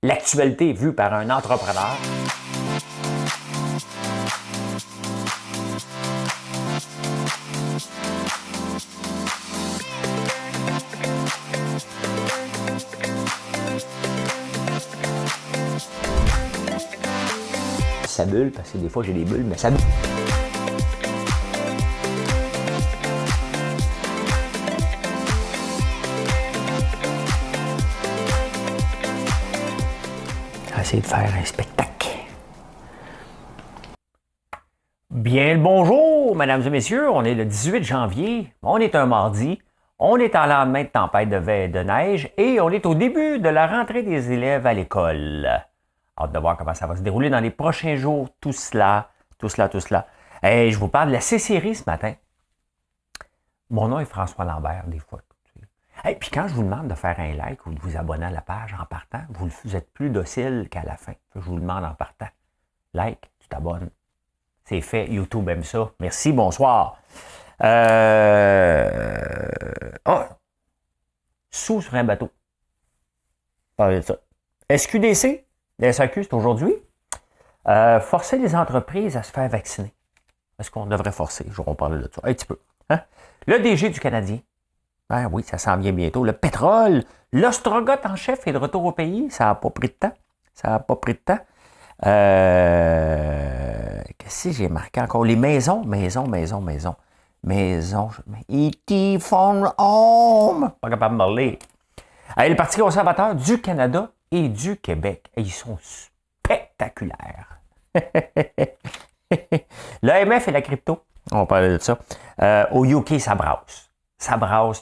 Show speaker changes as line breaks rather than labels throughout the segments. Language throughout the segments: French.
l'actualité vue par un entrepreneur. Ça bulle, parce que des fois j'ai des bulles, mais ça bulle. Essayer de faire un spectacle. Bien le bonjour, mesdames et messieurs. On est le 18 janvier. On est un mardi. On est en lendemain de tempête de neige et on est au début de la rentrée des élèves à l'école. Hâte de voir comment ça va se dérouler dans les prochains jours. Tout cela. Et je vous parle de la C-Série ce matin. Mon nom est François Lambert, des fois. Et puis quand je vous demande de faire un like ou de vous abonner à la page en partant, vous êtes plus docile qu'à la fin. Je vous le demande en partant. Like, tu t'abonnes. C'est fait, YouTube aime ça. Merci, bonsoir. Sous sur un bateau. Parlez de ça. SQDC, la SAQ, c'est aujourd'hui. Forcer les entreprises à se faire vacciner. Est-ce qu'on devrait forcer? Je vais parler de ça un petit peu. Hein? Le DG du Canadien. Ben oui, ça s'en vient bientôt. Le pétrole, l'ostrogoth en chef est de retour au pays. Ça n'a pas pris de temps. Qu'est-ce que j'ai marqué encore? Les maisons. E.T. Phone Home. Pas capable de parler. Le Parti conservateur du Canada et du Québec. Ils sont spectaculaires. L'AMF et la crypto. On va parler de ça. Au UK, ça brasse. Il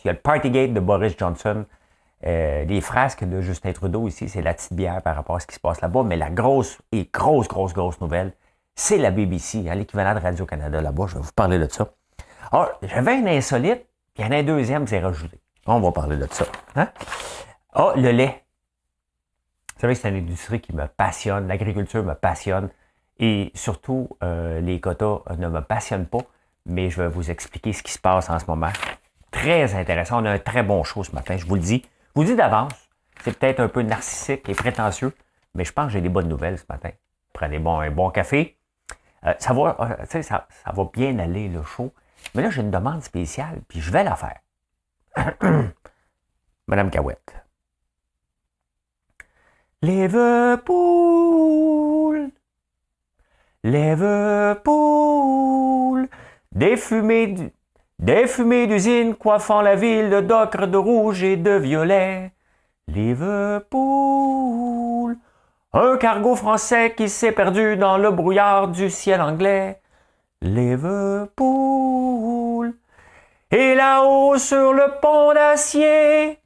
y a le Partygate de Boris Johnson. Les frasques de Justin Trudeau ici, c'est la petite bière par rapport à ce qui se passe là-bas. Mais la grosse nouvelle, c'est la BBC, l'équivalent de Radio-Canada là-bas. Je vais vous parler de ça. Alors, j'avais un insolite, puis il y en a un deuxième qui s'est rajouté. On va parler de ça. Hein? Le lait. Vous savez que c'est une industrie qui me passionne. L'agriculture me passionne. Et surtout, les quotas ne me passionnent pas. Mais je vais vous expliquer ce qui se passe en ce moment. Très intéressant. On a un très bon show ce matin, je vous le dis. Je vous le dis d'avance. C'est peut-être un peu narcissique et prétentieux, mais je pense que j'ai des bonnes nouvelles ce matin. Prenez un bon café. Ça va bien aller, le show. Mais là, j'ai une demande spéciale, puis je vais la faire. Madame Cahouette. Liverpool, des fumées d'usines coiffant la ville de d'ocre, de rouge et de violet. Liverpool, un cargo français qui s'est perdu dans le brouillard du ciel anglais. Liverpool, et là-haut sur le pont d'acier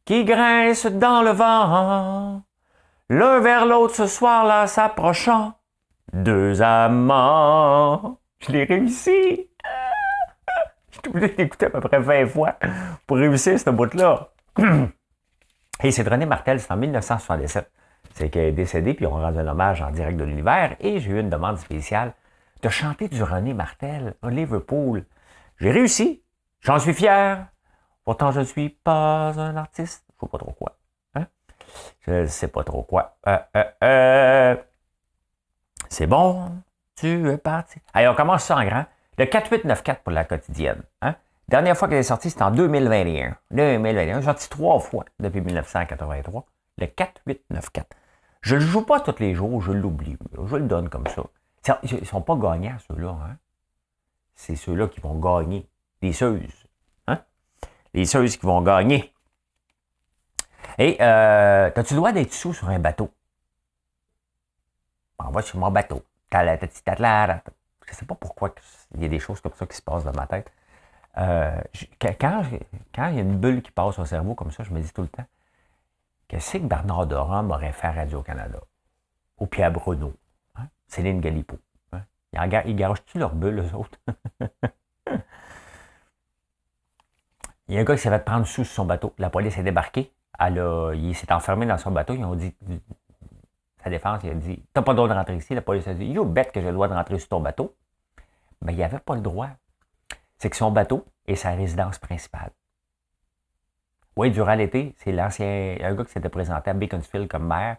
qui grince dans le vent, l'un vers l'autre ce soir-là s'approchant, deux amants. Je l'ai réussi. J'ai obligé d'écouter à peu près 20 fois pour réussir ce bout-là. Et c'est de René Martel, c'est en 1977. C'est qu'il est décédé, puis on rend un hommage en direct de l'univers. Et j'ai eu une demande spéciale de chanter du René Martel à Liverpool. J'ai réussi. J'en suis fier. Pourtant, je ne suis pas un artiste. Je ne sais pas trop quoi. Hein? Je ne sais pas trop quoi. C'est bon. Tu es parti. Allez, on commence ça en grand. Le 4894 pour la quotidienne. Hein? Dernière fois qu'elle est sortie, c'était en 2021. 2021, sorti 3 fois depuis 1983. Le 4894. Je ne le joue pas tous les jours, je l'oublie. Je le donne comme ça. Ils ne sont pas gagnants, ceux-là. Hein? C'est ceux-là qui vont gagner. Les Seuses. Hein? Les Seuses qui vont gagner. Et, t'as-tu le droit d'être sous sur un bateau? On va sur mon bateau. Je ne sais pas pourquoi il y a des choses comme ça qui se passent dans ma tête. Quand il y a une bulle qui passe au cerveau comme ça, je me dis tout le temps, qu'est-ce que Bernard Dorum aurait fait à Radio-Canada? Ou Pierre Bruno? Hein? Céline Galipo? Hein? Ils garagent-tu leur bulle, eux autres? Il y a un gars qui s'est fait prendre sous son bateau. La police est débarquée. Il s'est enfermé dans son bateau. Ils ont dit, sa défense, il a dit, t'as pas le droit de rentrer ici. La police a dit, you bet que j'ai le droit de rentrer sur ton bateau. Mais il n'avait pas le droit. C'est que son bateau est sa résidence principale. Oui, durant l'été, c'est un gars qui s'était présenté à Beaconsfield comme maire.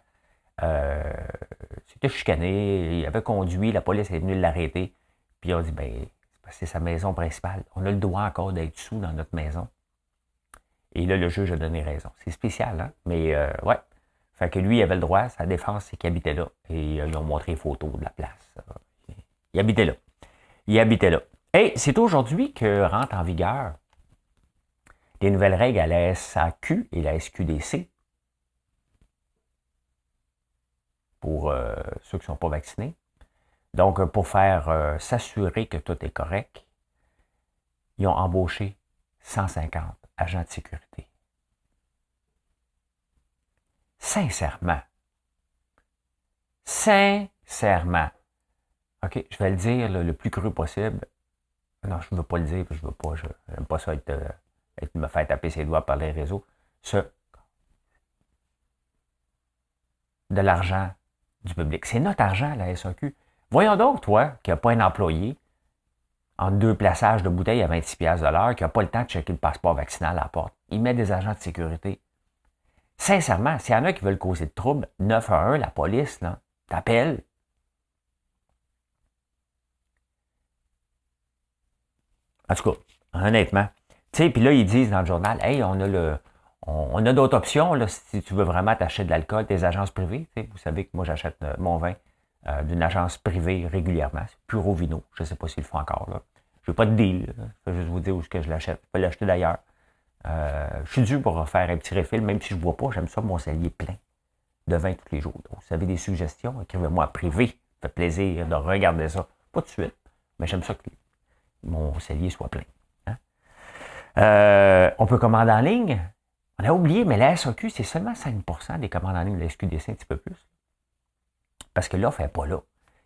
C'était chicané, il avait conduit, la police est venue l'arrêter, puis on dit, ben, c'est parce que c'est sa maison principale. On a le droit encore d'être sous dans notre maison. Et là, le juge a donné raison. C'est spécial, hein? Mais ouais. Fait que lui, il avait le droit, sa défense, c'est qu'il habitait là. Et ils ont montré les photos de la place. Il habitait là. Il habitait là. Et c'est aujourd'hui que rentrent en vigueur des nouvelles règles à la SAQ et la SQDC pour ceux qui ne sont pas vaccinés. Donc, pour faire s'assurer que tout est correct, ils ont embauché 150 agents de sécurité. Sincèrement. OK, je vais le dire le plus cru possible. Non, je ne veux pas le dire, je veux pas, j'aime pas ça me faire taper ses doigts par les réseaux. De l'argent du public. C'est notre argent, la SAQ. Voyons donc, toi, qui n'as pas un employé, en 2 plaçages de bouteilles à 26$ de l'heure, qui n'a pas le temps de checker le passeport vaccinal à la porte. Il met des agents de sécurité. Sincèrement, s'il y en a qui veulent causer de troubles, 911, la police, là, t'appelles. En tout cas, honnêtement. Tu sais, puis là, ils disent dans le journal, hey, on a d'autres options, là, si tu veux vraiment t'acheter de l'alcool, des agences privées. Tu sais, vous savez que moi, j'achète mon vin d'une agence privée régulièrement. C'est Puro Vino. Je ne sais pas s'ils le font encore, là. Je n'ai pas de deal. Là. Je vais juste vous dire où est-ce que je l'achète. Je peux l'acheter d'ailleurs. Je suis dû pour faire un petit refill, même si je ne bois pas, j'aime ça, mon cellier plein de vin tous les jours. Donc, vous avez des suggestions, écrivez-moi en privé. Ça fait plaisir de regarder ça. Pas de suite, mais j'aime ça que mon cellier soit plein. Hein? On peut commander en ligne. On a oublié, mais la SAQ, c'est seulement 5% des commandes en ligne de la SQDC, un petit peu plus. Parce que l'offre n'est pas là.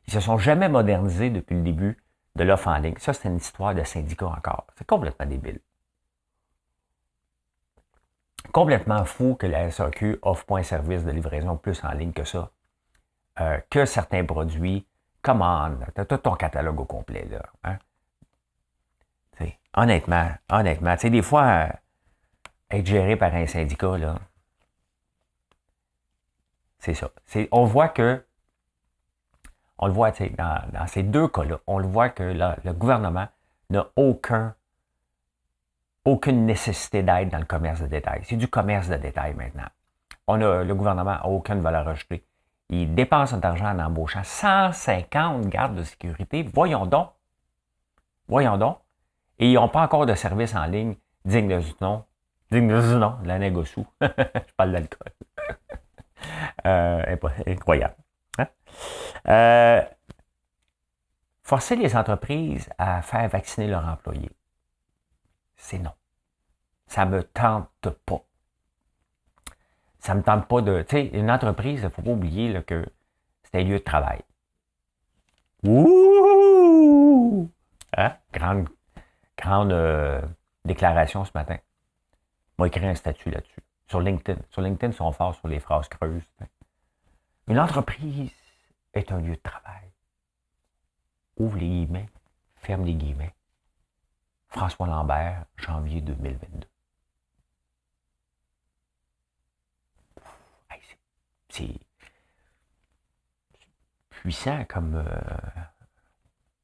Ils ne se sont jamais modernisés depuis le début de l'offre en ligne. Ça, c'est une histoire de syndicat encore. C'est complètement débile. Complètement fou que la SAQ offre pas un service de livraison plus en ligne que ça. Que certains produits, commande, tu as tout ton catalogue au complet. Là, hein? Honnêtement, des fois, être géré par un syndicat, là, c'est ça. On voit que, on le voit dans ces 2 cas-là, on le voit que le gouvernement n'a aucune nécessité d'aide dans le commerce de détail. C'est du commerce de détail maintenant. Le gouvernement n'a aucune valeur ajoutée. Il dépense notre argent en embauchant 150 gardes de sécurité. Voyons donc. Et ils n'ont pas encore de service en ligne digne de ce nom. Digne de ce nom, la négocie. Je parle d'alcool. Incroyable. Hein? Forcer les entreprises à faire vacciner leurs employés, c'est non. Ça me tente pas. Ça me tente pas de... Tu sais, une entreprise, il ne faut pas oublier là, que c'est un lieu de travail. Ouh! Hein? Grande déclaration ce matin. Moi, écrit un statut là-dessus. Sur LinkedIn. Sur LinkedIn, ils sont forts sur les phrases creuses. Une entreprise est un lieu de travail. Ouvre les guillemets, ferme les guillemets. François Lambert, janvier 2022. C'est puissant comme...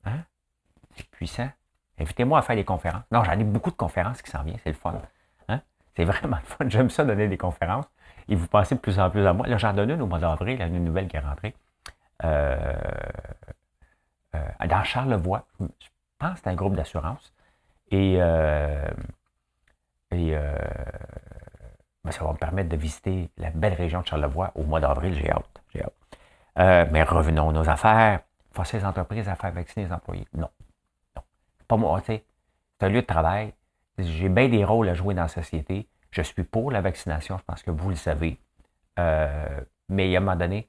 hein? C'est puissant. Invitez-moi à faire des conférences. Non, j'en ai beaucoup de conférences qui s'en viennent. C'est le fun. Hein? C'est vraiment le fun. J'aime ça donner des conférences. Et vous pensez de plus en plus à moi. Là, j'en donne une au mois d'avril, une nouvelle qui est rentrée. Dans Charlevoix, je pense que c'est un groupe d'assurance. Et ça va me permettre de visiter la belle région de Charlevoix au mois d'avril. J'ai hâte. Mais revenons à nos affaires. Forcer les entreprises à faire vacciner les employés. Non. Pas moi, tu sais. C'est un lieu de travail. J'ai bien des rôles à jouer dans la société. Je suis pour la vaccination, je pense que vous le savez. Mais à un moment donné,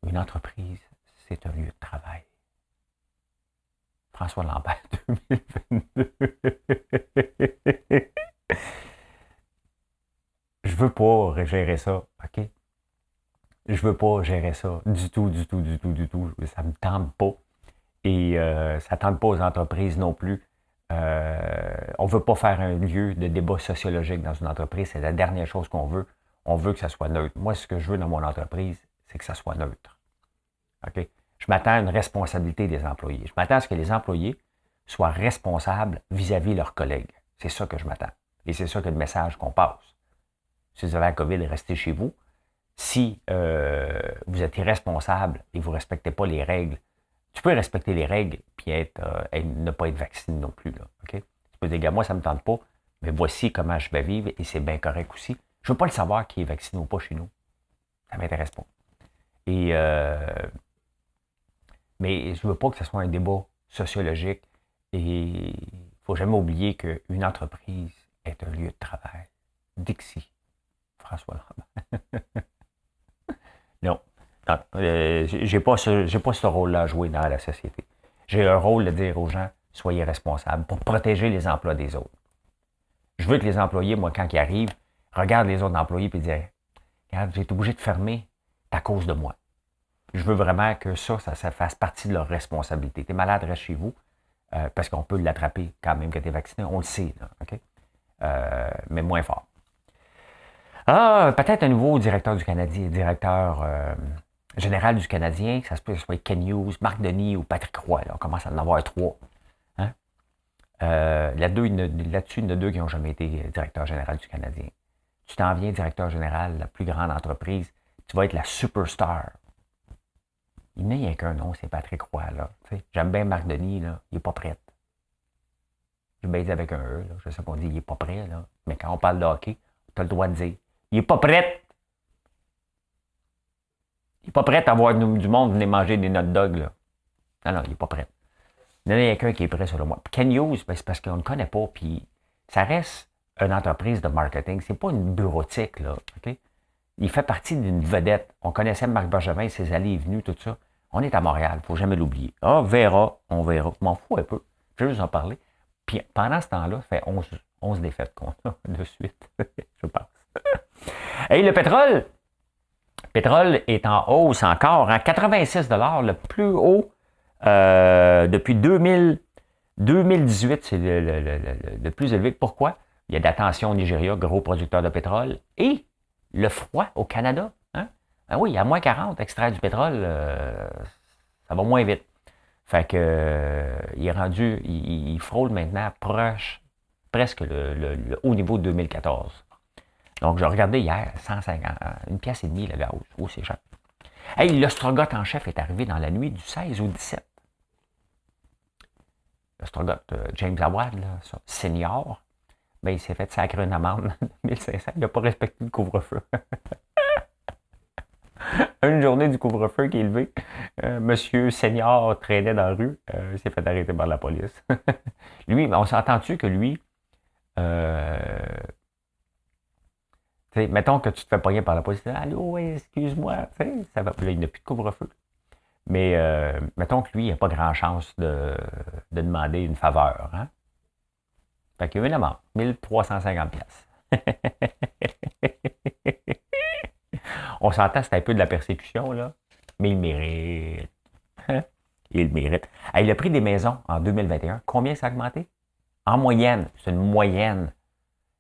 une entreprise, c'est un lieu de travail. François Lambert, 2022. Je veux pas gérer ça, OK? Je veux pas gérer ça du tout. Ça me tente pas. Et ça tente pas aux entreprises non plus. On veut pas faire un lieu de débat sociologique dans une entreprise. C'est la dernière chose qu'on veut. On veut que ça soit neutre. Moi, ce que je veux dans mon entreprise, c'est que ça soit neutre. OK? Je m'attends à une responsabilité des employés. Je m'attends à ce que les employés soient responsables vis-à-vis de leurs collègues. C'est ça que je m'attends. Et c'est ça que le message qu'on passe. Si vous avez la COVID, restez chez vous. Si vous êtes irresponsable et vous ne respectez pas les règles, tu peux respecter les règles et ne pas être vacciné non plus. Là, okay? Tu peux dire, gars, moi, ça ne me tente pas, mais voici comment je vais vivre et c'est bien correct aussi. Je ne veux pas le savoir qui est vacciné ou pas chez nous. Ça ne m'intéresse pas. Mais je ne veux pas que ce soit un débat sociologique et il ne faut jamais oublier qu'une entreprise est un lieu de travail. Dixie. François Lambert. Non. J'ai pas ce rôle-là à jouer dans la société. J'ai un rôle de dire aux gens, soyez responsables pour protéger les emplois des autres. Je veux que les employés, moi, quand ils arrivent, regardent les autres employés et disent, regarde, j'ai été obligé de fermer à cause de moi. Je veux vraiment que ça fasse partie de leur responsabilité. Tu es malade, reste chez vous, parce qu'on peut l'attraper quand même que tu es vacciné. On le sait, là, OK? Mais moins fort. Peut-être un nouveau directeur du Canadien, directeur général du Canadien, que ça se peut que ce soit Ken Hughes, Marc Denis ou Patrick Roy. Là, on commence à en avoir 3. Hein? Là-dessus, il y en a 2 qui n'ont jamais été directeur général du Canadien. Tu t'en viens directeur général de la plus grande entreprise, tu vas être la superstar. Il n'y a rien qu'un nom, c'est Patrick Roy. Là. J'aime bien Marc Denis, là, il n'est pas prêt. Je baise avec un E, là. Je sais qu'on dit il n'est pas prêt, là. Mais quand on parle de hockey, tu as le droit de dire il n'est pas prêt. Il n'est pas prêt à voir du monde venir manger des hot dogs. Là. Non, il n'est pas prêt. Il y en a quelqu'un qui est prêt, selon moi. Ken Hughes, ben, c'est parce qu'on ne le connaît pas, puis ça reste une entreprise de marketing. C'est pas une bureautique, là. Okay? Il fait partie d'une vedette. On connaissait Marc Bergevin, ses allées et venues, tout ça. On est à Montréal, il ne faut jamais l'oublier. On verra. Je m'en fous un peu. Je vais juste en parler. Puis pendant ce temps-là, ça fait 11 défaites qu'on a de suite, je pense. Et le pétrole est en hausse encore. Hein? 86 $, le plus haut depuis 2018, c'est le plus élevé. Pourquoi? Il y a de la tension au Nigeria, gros producteur de pétrole, et le froid au Canada. Hein? Ah oui, à moins 40, extraire du pétrole, ça va moins vite. Fait que il est rendu, il frôle maintenant presque le haut niveau de 2014. Donc, j'ai regardé hier, 150, une pièce et demie le gaz. Oh, c'est cher. Hey, l'ostrogoth en chef est arrivé dans la nuit du 16 au 17. L'ostrogoth, James Awad, là, ça, senior, ben, il s'est fait sacrer une amende de 1500. Il n'a pas respecté le couvre-feu. Une journée du couvre-feu qui est levé, monsieur senior traînait dans la rue, il s'est fait arrêter par la police. Lui, on s'entend-tu que lui, mettons que tu te fais pogner par la police, allô, excuse-moi, ça va. Là, il n'y a plus de couvre-feu. Mais mettons que lui, il n'a pas grand chance de demander une faveur. Hein? Fait qu'il y a une amende, 1350$. On s'entend, c'est un peu de la persécution, là, mais il mérite. Il mérite. Hey, le prix des maisons en 2021, combien ça a augmenté? En moyenne, c'est une moyenne,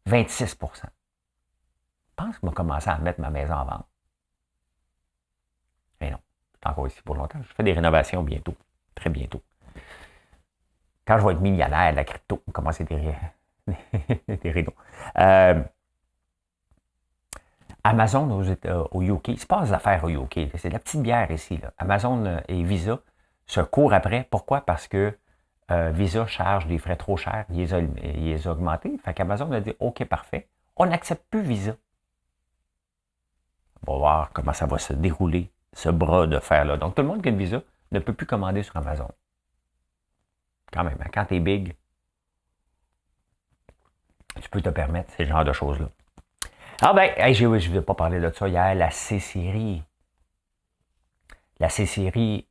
26%. Je pense qu'il m'a commencé à mettre ma maison en vente. Mais non, je suis encore ici pour longtemps. Je fais des rénovations bientôt, très bientôt. Quand je vais être millionnaire, la crypto, on va commencer des rénaux. Amazon au UK, il se passe des affaires au UK. C'est de la petite bière ici. Là. Amazon et Visa se courent après. Pourquoi? Parce que Visa charge des frais trop chers. Il les a augmentés. Fait qu'Amazon a dit OK, parfait. On n'accepte plus Visa. On va voir comment ça va se dérouler, ce bras de fer-là. Donc, tout le monde qui a une Visa ne peut plus commander sur Amazon. Quand même, quand tu es big, tu peux te permettre ce genre de choses-là. Ah ben, hey, je ne vais pas parler de ça hier, la C-Série. La C-Série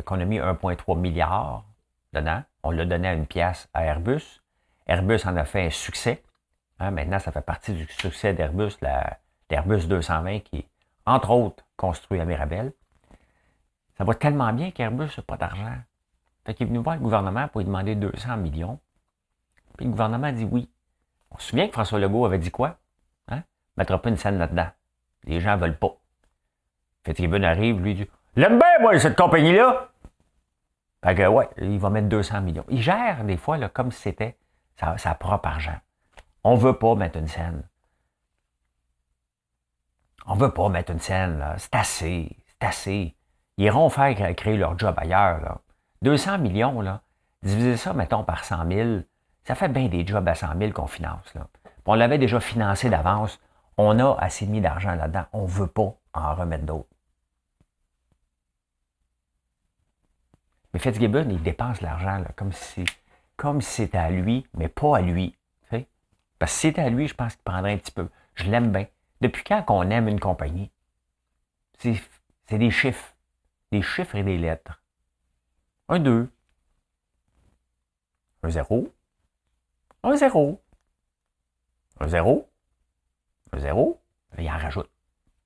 qu'on a mis 1,3 milliard dedans. On l'a donné à une pièce à Airbus. Airbus en a fait un succès. Hein, maintenant, ça fait partie du succès d'Airbus, l'Airbus 220 qui est, entre autres, construit à Mirabel. Ça va tellement bien qu'Airbus n'a pas d'argent. Fait qu'il est venu voir le gouvernement pour lui demander 200 millions. Puis le gouvernement a dit oui. On se souvient que François Legault avait dit quoi? Hein? Mettra pas une scène là-dedans. Les gens ne veulent pas. Fitzgibbon arrive, lui dit « L'aime bien, moi, cette compagnie-là! » Fait que, ouais, il va mettre 200 millions. Il gère, des fois, là, comme si c'était sa propre argent. On ne veut pas mettre une scène. On ne veut pas mettre une scène, là. C'est assez. C'est assez. Ils iront faire créer leur job ailleurs, là. 200 millions, là. Diviser ça, mettons, par 100 000, ça fait bien des jobs à 100 000 qu'on finance, là. Puis on l'avait déjà financé d'avance. On a assez mis d'argent là-dedans. On ne veut pas en remettre d'autres. Mais Fitzgibbon, il dépense l'argent là, comme si c'était à lui, mais pas à lui. T'sais? Parce que si c'était à lui, je pense qu'il prendrait un petit peu. Je l'aime bien. Depuis quand qu'on aime une compagnie? C'est des chiffres. Des chiffres et des lettres. 1, 2. 1, 0. 1, 0. 1, 0. 1, 0. Il en rajoute.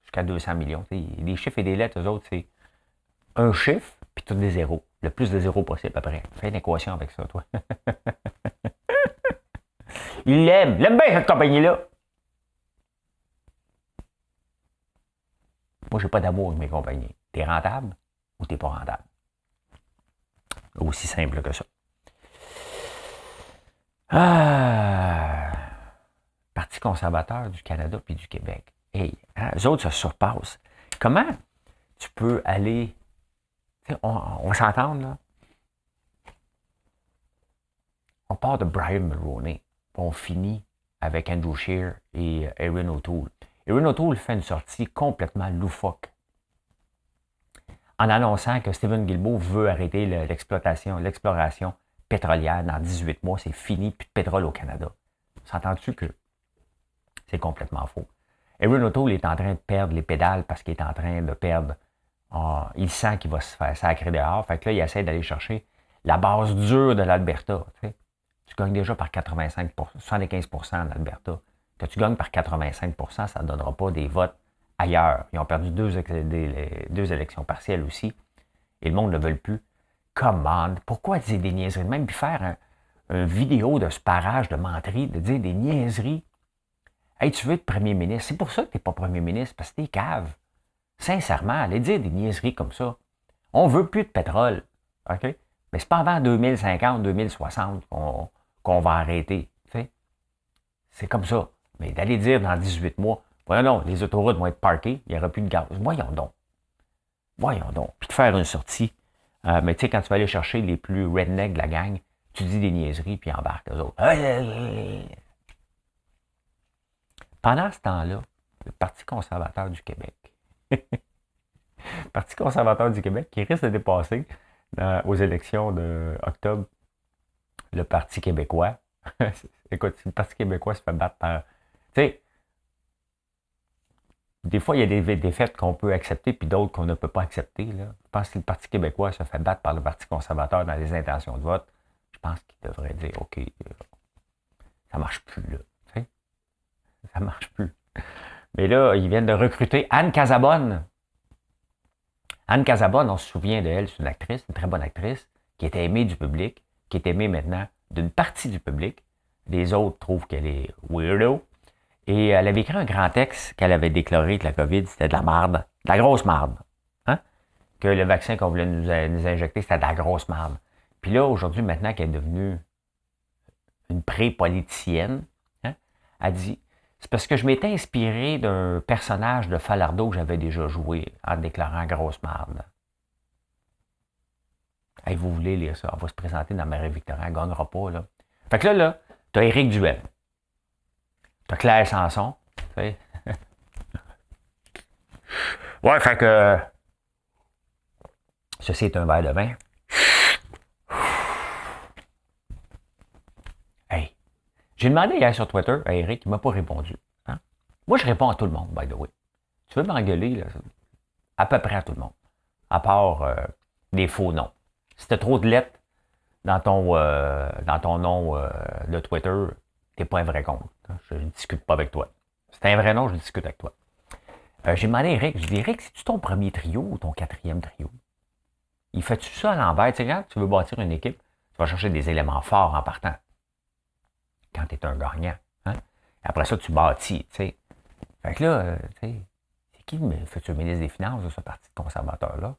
Jusqu'à 200 millions. T'sais. Les chiffres et des lettres, eux autres, c'est un chiffre, puis tous des zéros. Le plus de zéros possible après. Fais une équation avec ça, toi. Il l'aime. Il aime bien cette compagnie-là. Moi, j'ai pas d'amour avec mes compagnies. T'es rentable ou t'es pas rentable? Aussi simple que ça. Parti conservateur du Canada puis du Québec. Hey, hein, eux autres se surpassent. Comment tu peux aller... On s'entend, là? On part de Brian Mulroney, puis on finit avec Andrew Scheer et Erin O'Toole. Erin O'Toole fait une sortie complètement loufoque en annonçant que Stephen Guilbeault veut arrêter l'exploration pétrolière dans 18 mois. C'est fini, plus de pétrole au Canada. S'entends-tu que c'est complètement faux? Erin O'Toole est en train de perdre les pédales parce qu'il est en train de perdre. Il sent qu'il va se faire sacrer dehors. Fait que là, il essaie d'aller chercher la base dure de l'Alberta. Tu gagnes déjà par 75% en Alberta. Quand tu gagnes par 85%, ça ne donnera pas des votes ailleurs. Ils ont perdu deux élections partielles aussi. Et le monde ne veut plus. Comment? Pourquoi dire des niaiseries de même? Puis faire une vidéo de ce parage de menterie, de dire des niaiseries. Hey, tu veux être premier ministre? C'est pour ça que tu n'es pas premier ministre, parce que t'es cave. Sincèrement, aller dire des niaiseries comme ça. On ne veut plus de pétrole. OK? Mais c'est pas avant 2050, 2060 qu'on va arrêter. T'sais? C'est comme ça. Mais d'aller dire dans 18 mois, voyons donc, les autoroutes vont être parquées, il n'y aura plus de gaz. Voyons donc. Voyons donc. Puis de faire une sortie. Mais tu sais, quand tu vas aller chercher les plus redneck de la gang, tu dis des niaiseries, puis embarque eux autres. Pendant ce temps-là, le Parti conservateur du Québec, le Parti conservateur du Québec qui risque de dépasser aux élections d'octobre le Parti québécois. Écoute, si le Parti québécois se fait battre par... Tu sais, des fois, il y a des défaites qu'on peut accepter puis d'autres qu'on ne peut pas accepter. Là. Je pense que si le Parti québécois se fait battre par le Parti conservateur dans les intentions de vote, je pense qu'il devrait dire, OK, ça marche plus, là. Tu sais? Ça marche plus. Mais là, ils viennent de recruter Anne Casabonne. Anne Casabonne, on se souvient d'elle, c'est une actrice, une très bonne actrice, qui était aimée du public, qui est aimée maintenant d'une partie du public. Les autres trouvent qu'elle est weirdo. Et elle avait écrit un grand texte qu'elle avait déclaré que la COVID, c'était de la marde, de la grosse marde. Hein? Que le vaccin qu'on voulait nous injecter, c'était de la grosse marde. Puis là, aujourd'hui, maintenant qu'elle est devenue une pré-politicienne, hein, elle dit, c'est parce que je m'étais inspiré d'un personnage de Falardeau que j'avais déjà joué en déclarant grosse marde. Hey, vous voulez lire ça? Elle va se présenter dans Marie-Victorin, elle ne gagnera pas, là. Fait que là, t'as Éric Duhem. T'as Claire Sanson. Tu sais. Ouais, fait que... Ceci est un verre de vin. Hey. J'ai demandé hier sur Twitter à Éric, il ne m'a pas répondu. Hein? Moi, je réponds à tout le monde, by the way. Tu veux m'engueuler, là? À peu près à tout le monde. À part des faux noms. Si t'as trop de lettres dans ton nom de Twitter, t'es pas un vrai compte. Je ne discute pas avec toi. Si t'as un vrai nom, je discute avec toi. J'ai demandé à Eric, je dis, Eric, c'est-tu ton premier trio ou ton quatrième trio? Il fait-tu ça à l'envers? Tu sais, quand tu veux bâtir une équipe, tu vas chercher des éléments forts en partant. Quand tu es un gagnant. Hein? Après ça, tu bâtis, tu sais. Fait que là, tu sais, c'est qui le futur ministre des Finances de ce parti conservateur-là?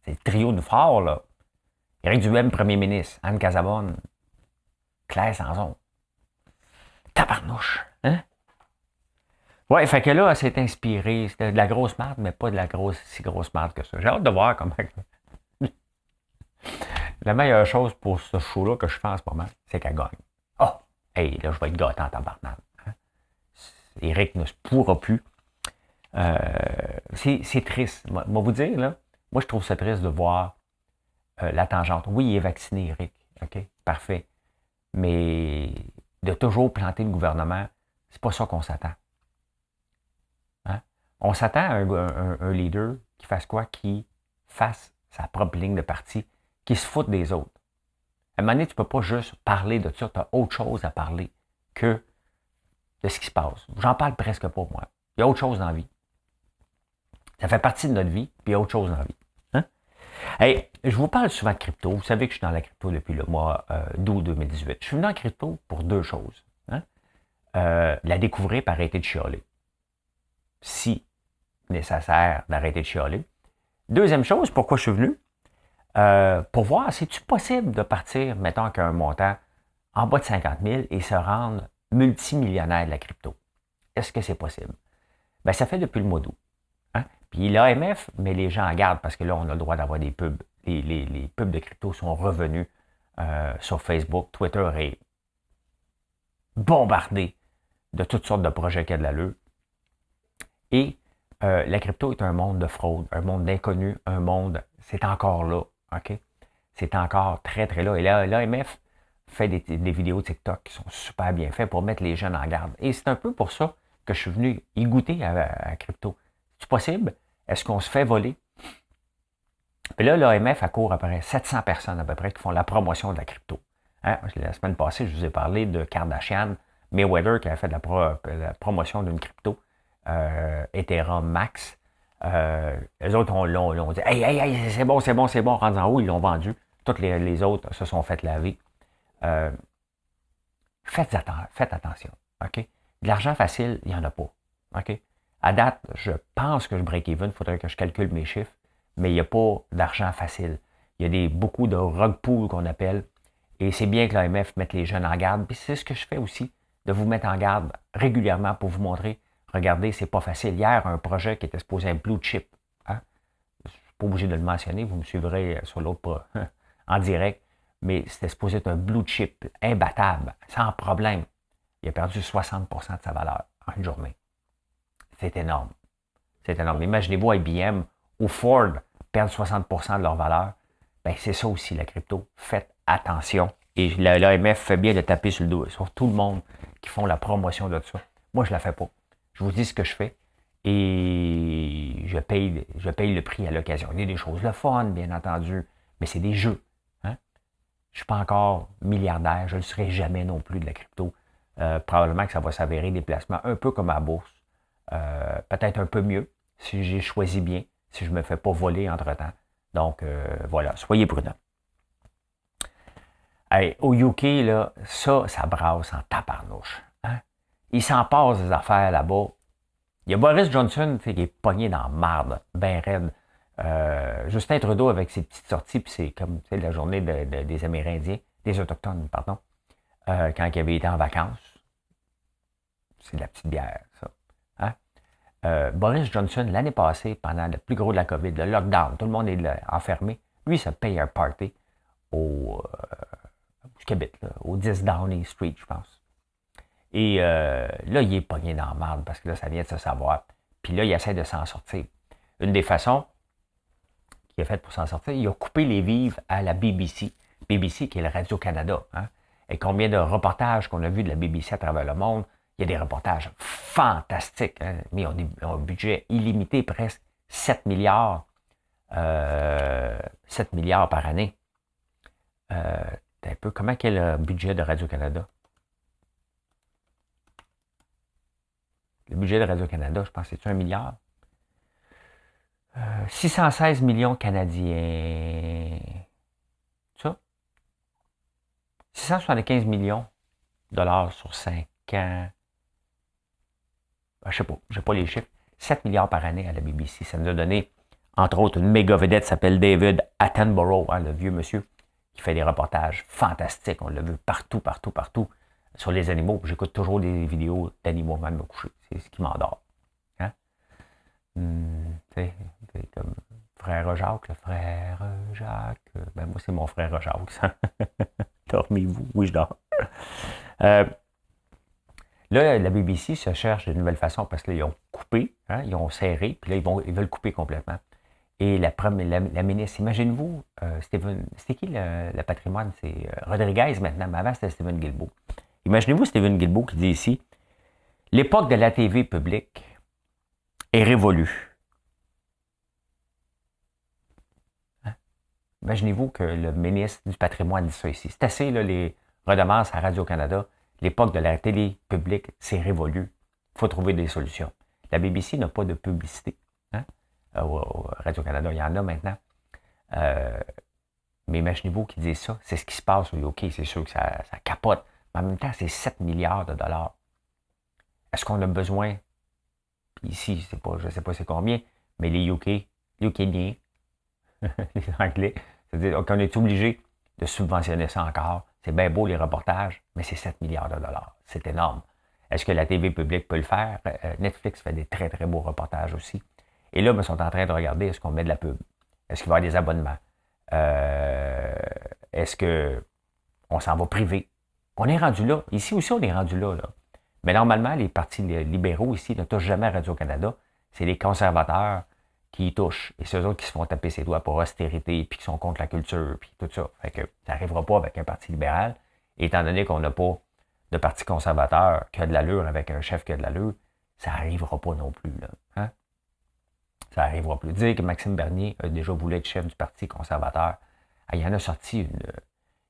C'est le trio de fort, là. Éric Duhem, premier ministre. Anne Casabonne. Claire Sanson. Tabarnouche. Hein? Ouais, fait que là, elle s'est inspirée. C'était de la grosse marde, mais pas de la si grosse marde que ça. J'ai hâte de voir comment. La meilleure chose pour ce show-là que je fais en ce moment, c'est qu'elle gagne. Oh! Hey, là, je vais être gâté en tabarnak. Hein? Éric ne se pourra plus. C'est triste. Moi, vous dire, là, moi, je trouve ça triste de voir la tangente. Oui, il est vacciné, Éric. OK? Parfait. Mais de toujours planter le gouvernement, c'est pas ça qu'on s'attend. Hein? On s'attend à un leader qui fasse quoi? Qui fasse sa propre ligne de parti, qui se foute des autres. À un moment donné, tu ne peux pas juste parler de ça. Tu as autre chose à parler que de ce qui se passe. J'en parle presque pas, moi. Il y a autre chose dans la vie. Ça fait partie de notre vie, puis il y a autre chose dans la vie. Hein? Hey, je vous parle souvent de crypto. Vous savez que je suis dans la crypto depuis le mois d'août 2018. Je suis venu en crypto pour deux choses. Hein? La découvrir et arrêter de chialer. Si nécessaire d'arrêter de chialer. Deuxième chose, pourquoi je suis venu? Pour voir, c'est-tu possible de partir, mettons, avec un montant en bas de 50 000 et se rendre multimillionnaire de la crypto? Est-ce que c'est possible? Bien, ça fait depuis le mois d'août. Hein? Puis l'AMF met les gens en garde parce que là, on a le droit d'avoir des pubs. Les pubs de crypto sont revenus sur Facebook. Twitter est bombardé de toutes sortes de projets qui ont de l'allure. Et la crypto est un monde de fraude, un monde d'inconnu, un monde, c'est encore là, OK? C'est encore très, très là. Et là, l'AMF fait des vidéos TikTok qui sont super bien faites pour mettre les jeunes en garde. Et c'est un peu pour ça que je suis venu y goûter à la crypto. C'est possible? Est-ce qu'on se fait voler? Puis là, l'AMF accourt après 700 personnes à peu près qui font la promotion de la crypto. Hein? La semaine passée, je vous ai parlé de Kardashian, Mayweather qui a fait la promotion d'une crypto. Ethereum Max. Les autres l'ont dit hey, c'est bon, rendu en haut, ils l'ont vendu. Toutes les autres se sont fait laver. Faites attention. OK? De l'argent facile, il n'y en a pas. OK? À date, je pense que je break even, il faudrait que je calcule mes chiffres, mais il n'y a pas d'argent facile. Il y a beaucoup de rug pool qu'on appelle, et c'est bien que l'AMF mette les jeunes en garde. Puis c'est ce que je fais aussi, de vous mettre en garde régulièrement pour vous montrer. Regardez, c'est pas facile. Hier, un projet qui était supposé être blue chip. Hein? Je ne suis pas obligé de le mentionner, vous me suivrez sur l'autre en direct, mais c'était supposé être un blue chip imbattable, sans problème. Il a perdu 60% de sa valeur en une journée. C'est énorme. C'est énorme. Imaginez-vous IBM ou Ford perdre 60% de leur valeur. Ben, c'est ça aussi la crypto. Faites attention. Et l'AMF fait bien de taper sur le dos, sur tout le monde qui font la promotion de ça. Moi, je ne la fais pas. Je vous dis ce que je fais et je paye le prix à l'occasion. Il y a des choses le fun, bien entendu, mais c'est des jeux. Hein? Je ne suis pas encore milliardaire, je ne le serai jamais non plus de la crypto. Probablement que ça va s'avérer des placements un peu comme à la bourse. Peut-être un peu mieux si j'ai choisi bien, si je ne me fais pas voler entre-temps. Donc, voilà, soyez prudents. Hey, au UK, là, ça brasse en tabarnouche. Hein? Il s'en passe des affaires là-bas. Il y a Boris Johnson qui est pogné dans la marde, ben raide. Justin Trudeau avec ses petites sorties, puis c'est comme la journée des Amérindiens, des Autochtones, pardon, quand il avait été en vacances. C'est de la petite bière, ça. Hein? Boris Johnson, l'année passée, pendant le plus gros de la COVID, le lockdown, tout le monde est enfermé, lui, ça paye un party au Québec, là, au 10 Downing Street, je pense. Et là, il est pogné dans la marde parce que là, ça vient de se savoir. Puis là, il essaie de s'en sortir. Une des façons qu'il a faites pour s'en sortir, il a coupé les vivres à la BBC. BBC qui est le Radio-Canada. Hein? Et combien de reportages qu'on a vus de la BBC à travers le monde, il y a des reportages fantastiques. Hein? Mais on a un budget illimité, presque 7 milliards. 7 milliards par année. Un peu, comment est le budget de Radio-Canada? Le budget de Radio-Canada, je pense que c'est 1 milliard. 616 millions canadiens. Ça? 675 millions de dollars sur 5 ans. Je ne sais pas, je n'ai pas les chiffres. 7 milliards par année à la BBC. Ça nous a donné, entre autres, une méga vedette qui s'appelle David Attenborough, hein, le vieux monsieur, qui fait des reportages fantastiques. On l'a vu partout, partout, partout sur les animaux. J'écoute toujours des vidéos d'animaux avant de me coucher. C'est ce qui m'endort. Hein? C'est comme frère Jacques, le frère Jacques. Ben moi, c'est mon frère Jacques. Dormez-vous? Oui, je dors. Là, la BBC se cherche de nouvelles façons parce qu'ils ont coupé, hein, ils ont serré, puis là, ils veulent couper complètement. Et la ministre, imaginez-vous, c'était qui le patrimoine? C'est Rodriguez maintenant, mais avant c'était Stephen Guilbeault. Imaginez-vous Stephen Guilbeault qui dit ici, l'époque de la TV publique est révolue. Hein? Imaginez-vous que le ministre du patrimoine dit ça ici. C'est assez, là, les redevances à Radio-Canada. L'époque de la télé publique, c'est révolu. Il faut trouver des solutions. La BBC n'a pas de publicité. Hein? Au Radio-Canada, il y en a maintenant. Mais imaginez-vous qu'ils disent ça. C'est ce qui se passe au UK. C'est sûr que ça capote. Mais en même temps, c'est 7 milliards de dollars. Est-ce qu'on a besoin, ici, je ne sais pas c'est combien, mais les UKiens, les Anglais, c'est-à-dire qu'on est obligé de subventionner ça encore. C'est bien beau les reportages, mais c'est 7 milliards de dollars. C'est énorme. Est-ce que la TV publique peut le faire? Netflix fait des très, très beaux reportages aussi. Et là, ils sont en train de regarder, est-ce qu'on met de la pub? Est-ce qu'il va y avoir des abonnements? Est-ce qu'on s'en va privé? On est rendu là. Ici aussi, on est rendu là. Mais normalement, les partis libéraux ici ne touchent jamais à Radio-Canada. C'est les conservateurs qui y touchent. Et c'est eux autres qui se font taper ses doigts pour austérité, puis qui sont contre la culture, puis tout ça. Fait que ça n'arrivera pas avec un parti libéral. Et étant donné qu'on n'a pas de parti conservateur qui a de l'allure avec un chef qui a de l'allure, ça n'arrivera pas non plus. Là. Hein? Ça n'arrivera plus. Dire que Maxime Bernier a déjà voulu être chef du parti conservateur, il en a sorti une...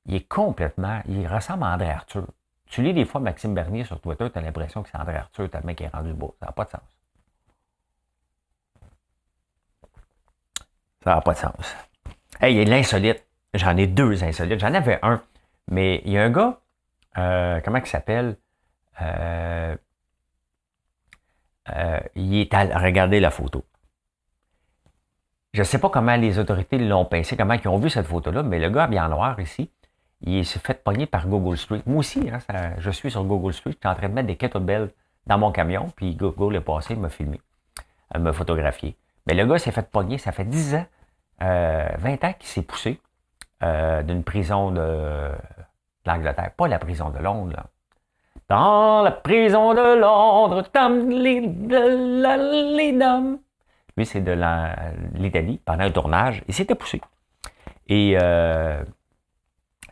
Il est complètement... Il ressemble à André Arthur. Tu lis des fois Maxime Bernier sur Twitter, tu as l'impression que c'est André Arthur, tellement qu'il est rendu beau. Ça n'a pas de sens. Ça n'a pas de sens. Hey, il y a l'insolite. J'en ai deux insolites. J'en avais un. Mais il y a un gars, comment il s'appelle? Il est à regarder la photo. Je ne sais pas comment les autorités l'ont pincé, comment ils ont vu cette photo-là, mais le gars habillé en noir ici, il s'est fait pogner par Google Street. Moi aussi, hein, je suis sur Google Street, j'étais en train de mettre des kettlebells dans mon camion, puis Google est passé, il m'a filmé, m'a photographié. Mais le gars s'est fait pogner, ça fait 10 ans, 20 ans qu'il s'est poussé d'une prison de l'Angleterre. Pas la prison de Londres, là. Dans la prison de Londres, lui, c'est de l'Italie, pendant un tournage. Il s'était poussé. Et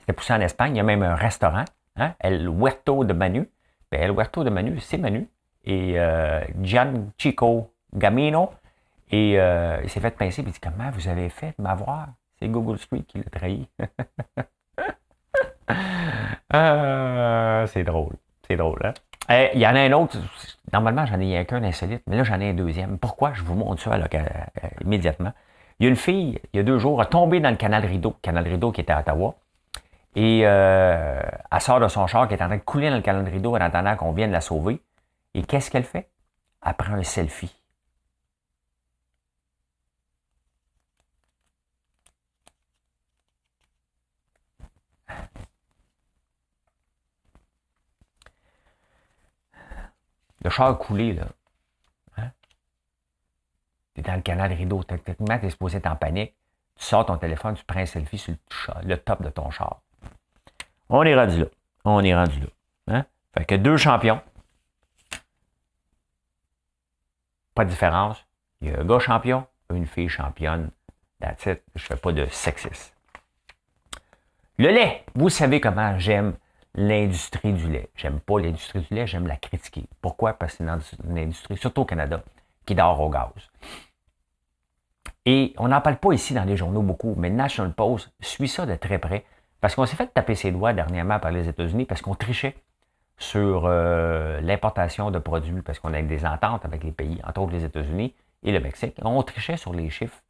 s'était poussé en Espagne. Il y a même un restaurant, hein, El Huerto de Manu. Ben, El Huerto de Manu, c'est Manu. Et Gianchico Gamino. Et il s'est fait pincer, puis il dit, comment vous avez fait de m'avoir? C'est Google Street qui l'a trahi. C'est drôle. C'est drôle, hein? Il y en a un autre. Normalement, j'en ai qu'un insolite, mais là, j'en ai un deuxième. Pourquoi? Je vous montre ça immédiatement. Il y a une fille, il y a 2 jours, a tombé dans le canal Rideau qui était à Ottawa. Et elle sort de son char qui est en train de couler dans le canal Rideau en attendant qu'on vienne la sauver. Et qu'est-ce qu'elle fait? Elle prend un selfie. Le char coulé, là. Hein? Tu es dans le canal Rideau. Techniquement, tu es supposé être en panique. Tu sors ton téléphone, tu prends un selfie sur le top de ton char. On est rendu là. On est rendu là. Hein? Fait que 2 champions. Pas de différence. Il y a un gars champion, une fille championne. That's it. Je fais pas de sexisme. Le lait. Vous savez comment j'aime l'industrie du lait. J'aime pas l'industrie du lait, j'aime la critiquer. Pourquoi? Parce que c'est une industrie, surtout au Canada, qui dort au gaz. Et on n'en parle pas ici dans les journaux beaucoup, mais National Post suit ça de très près, parce qu'on s'est fait taper ses doigts dernièrement par les États-Unis, parce qu'on trichait sur l'importation de produits, parce qu'on a des ententes avec les pays, entre autres les États-Unis et le Mexique. On trichait sur les chiffres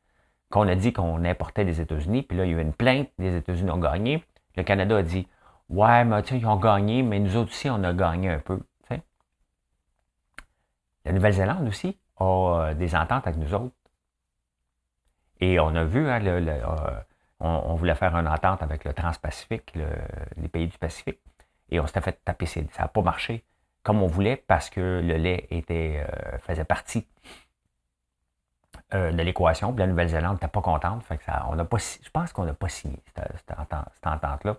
qu'on a dit qu'on importait des États-Unis, puis là, il y a eu une plainte, les États-Unis ont gagné. Le Canada a dit, ouais, mais tu sais, ils ont gagné, mais nous autres aussi, on a gagné un peu. T'sais. La Nouvelle-Zélande aussi a des ententes avec nous autres. Et on a vu, hein, on voulait faire une entente avec le Trans-Pacifique, les pays du Pacifique, et on s'était fait taper. Ça n'a pas marché comme on voulait parce que le lait faisait partie de l'équation. Puis la Nouvelle-Zélande n'était pas contente. Fait que je pense qu'on n'a pas signé cette entente-là.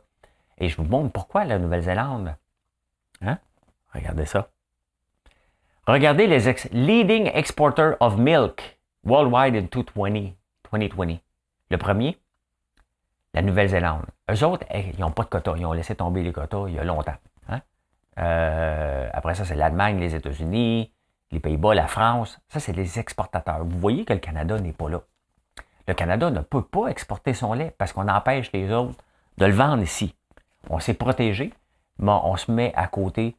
Et je vous montre pourquoi la Nouvelle-Zélande. Hein? Regardez ça. Regardez les leading exporters of milk worldwide in 2020. Le premier, la Nouvelle-Zélande. Eux autres, ils n'ont pas de quotas. Ils ont laissé tomber les quotas il y a longtemps. Hein? Après ça, c'est l'Allemagne, les États-Unis, les Pays-Bas, la France. Ça, c'est les exportateurs. Vous voyez que le Canada n'est pas là. Le Canada ne peut pas exporter son lait parce qu'on empêche les autres de le vendre ici. On s'est protégé, mais on se met à côté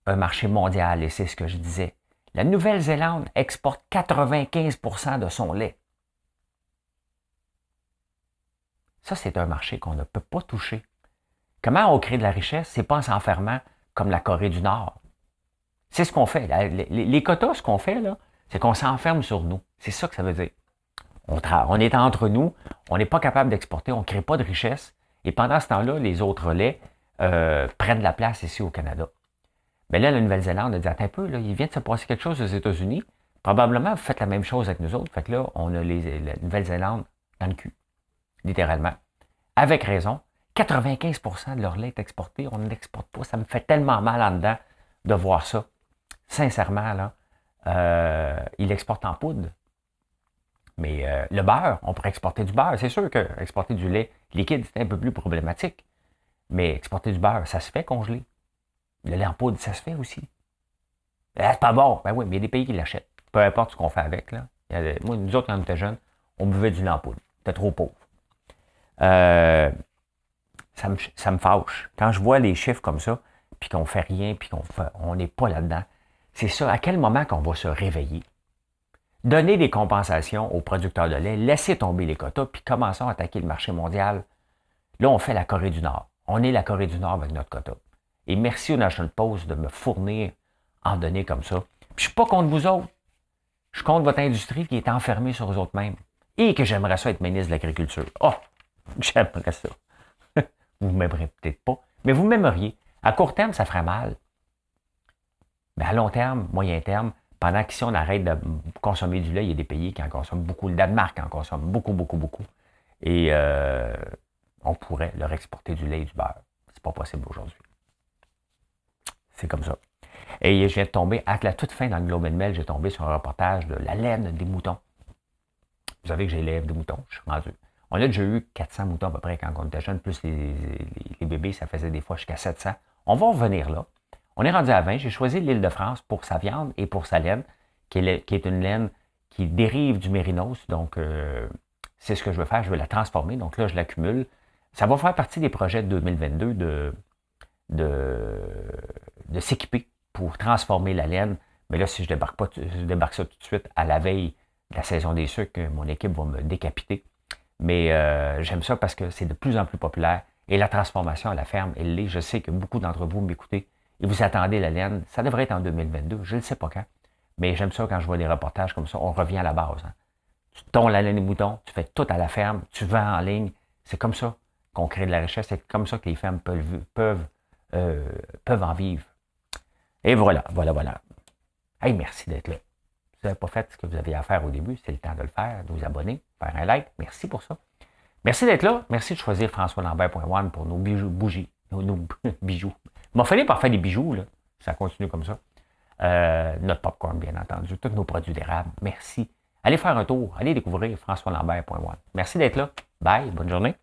un marché mondial, et c'est ce que je disais. La Nouvelle-Zélande exporte 95% de son lait. Ça, c'est un marché qu'on ne peut pas toucher. Comment on crée de la richesse? C'est pas en s'enfermant comme la Corée du Nord. C'est ce qu'on fait. Les quotas, ce qu'on fait, là, c'est qu'on s'enferme sur nous. C'est ça que ça veut dire. On est entre nous, on n'est pas capable d'exporter, on ne crée pas de richesse, et pendant ce temps-là, les autres laits prennent la place ici au Canada. Mais là, la Nouvelle-Zélande a dit, attends un peu, là, il vient de se passer quelque chose aux États-Unis. Probablement, vous faites la même chose avec nous autres. Fait que là, on a la Nouvelle-Zélande dans le cul. Littéralement. Avec raison. 95% de leur lait est exporté. On ne l'exporte pas. Ça me fait tellement mal en dedans de voir ça. Sincèrement, là, ils l'exportent en poudre. Mais le beurre, on pourrait exporter du beurre. C'est sûr que exporter du lait liquide, c'est un peu plus problématique. Mais exporter du beurre, ça se fait congelé. Le lait en poudre, ça se fait aussi. C'est pas bon. Ben oui, mais il y a des pays qui l'achètent. Peu importe ce qu'on fait avec. Là. Moi, nous autres, quand on était jeunes, on buvait du lait en poudre. C'était trop pauvre. Ça me fâche. Quand je vois les chiffres comme ça, puis qu'on fait rien, puis on n'est pas là-dedans, c'est ça. À quel moment qu'on va se réveiller? Donner des compensations aux producteurs de lait, laisser tomber les quotas, puis commençons à attaquer le marché mondial. Là, on fait la Corée du Nord. On est la Corée du Nord avec notre quota. Et merci au National Post de me fournir en données comme ça. Puis je ne suis pas contre vous autres. Je suis contre votre industrie qui est enfermée sur eux autres mêmes. Et que j'aimerais ça être ministre de l'Agriculture. Oh, j'aimerais ça. Vous ne m'aimerez peut-être pas, mais vous m'aimeriez. À court terme, ça ferait mal. Mais à long terme, moyen terme, pendant qu'ici on arrête de consommer du lait, il y a des pays qui en consomment beaucoup. Le Danemark en consomme beaucoup, beaucoup, beaucoup. Et on pourrait leur exporter du lait et du beurre. C'est pas possible aujourd'hui. C'est comme ça. Et je viens de tomber, à la toute fin dans le Globe and Mail, j'ai tombé sur un reportage de la laine des moutons. Vous savez que j'ai l'élève des moutons, je suis rendu. On a déjà eu 400 moutons à peu près quand on était jeune, plus les bébés, ça faisait des fois jusqu'à 700. On va revenir là. On est rendu à 20. J'ai choisi l'Île-de-France pour sa viande et pour sa laine, qui est une laine qui dérive du mérinos. Donc, c'est ce que je veux faire. Je veux la transformer. Donc là, je l'accumule. Ça va faire partie des projets de 2022 de s'équiper pour transformer la laine. Mais là, si je débarque ça tout de suite à la veille de la saison des sucres, mon équipe va me décapiter. Mais j'aime ça parce que c'est de plus en plus populaire. Et la transformation à la ferme, elle l'est. Je sais que beaucoup d'entre vous m'écoutez et vous attendez la laine. Ça devrait être en 2022. Je ne sais pas quand. Mais j'aime ça quand je vois des reportages comme ça. On revient à la base. Hein. Tu tonds la laine des moutons, tu fais tout à la ferme, tu vends en ligne. C'est comme ça qu'on crée de la richesse. C'est comme ça que les fermes peuvent en vivre. Et voilà. Hey, merci d'être là. Si vous n'avez pas fait ce que vous aviez à faire au début, c'est le temps de le faire, de vous abonner, faire un like. Merci pour ça. Merci d'être là. Merci de choisir FrançoisLambert.one pour nos bougies. Nos bijoux. M'a fallu par faire des bijoux, là. Ça continue comme ça. Notre popcorn, bien entendu. Tous nos produits d'érable. Merci. Allez faire un tour. Allez découvrir FrançoisLambert.one. Merci d'être là. Bye. Bonne journée.